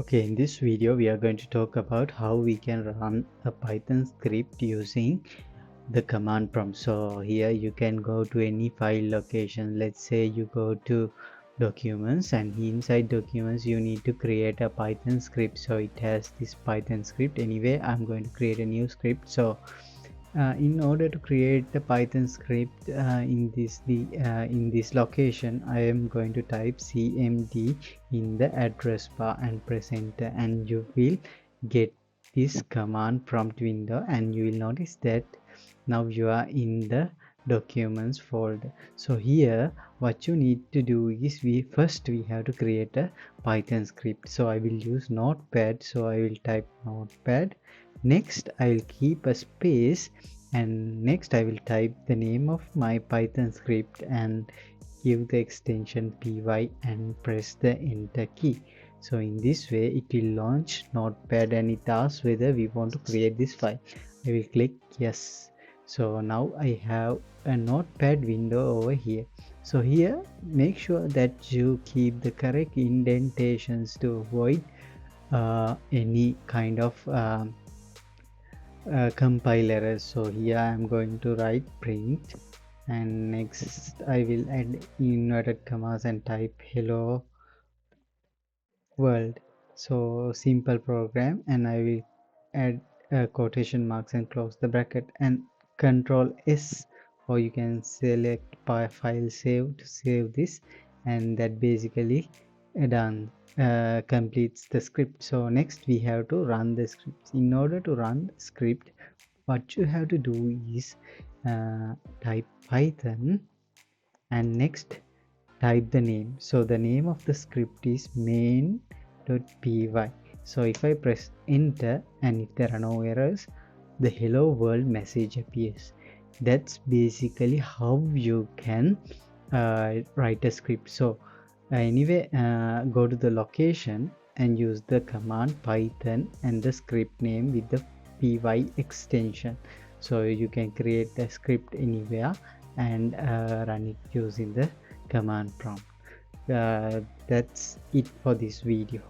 Okay, in this video we are going to talk about how we can run a Python script using the command prompt. So here you can go to any file location. Let's say you go to documents, and inside documents you need to create a Python script. So it has this Python script. Anyway, I'm going to create a new script. So in order to create the Python script in this location, I am going to type cmd in the address bar and press enter, and you will get this command prompt window, and you will notice that now you are in the documents folder. So here what you need to do is we have to create a Python script. So I will use Notepad, so I will type Notepad. Next I will keep a space, and next I will type the name of my Python script and give the extension py and press the enter key. So in this way it will launch Notepad, and it asks whether we want to create this file. I will click yes. So now I have a Notepad window over here. So here make sure that you keep the correct indentations to avoid any kind of compile errors. So here I am going to write print, and next I will add inverted commas and type hello world. So simple program, and I will add quotation marks and close the bracket, and control S, or you can select file save to save this, and that basically done completes the script. So next we have to run the script. In order to run the script, what you have to do is type Python and next type the name. So the name of the script is main.py. So if I press enter, and if there are no errors, the hello world message appears. That's basically how you can write a script. So anyway, go to the location and use the command Python and the script name with the py extension. So you can create the script anywhere and run it using the command prompt. That's it for this video.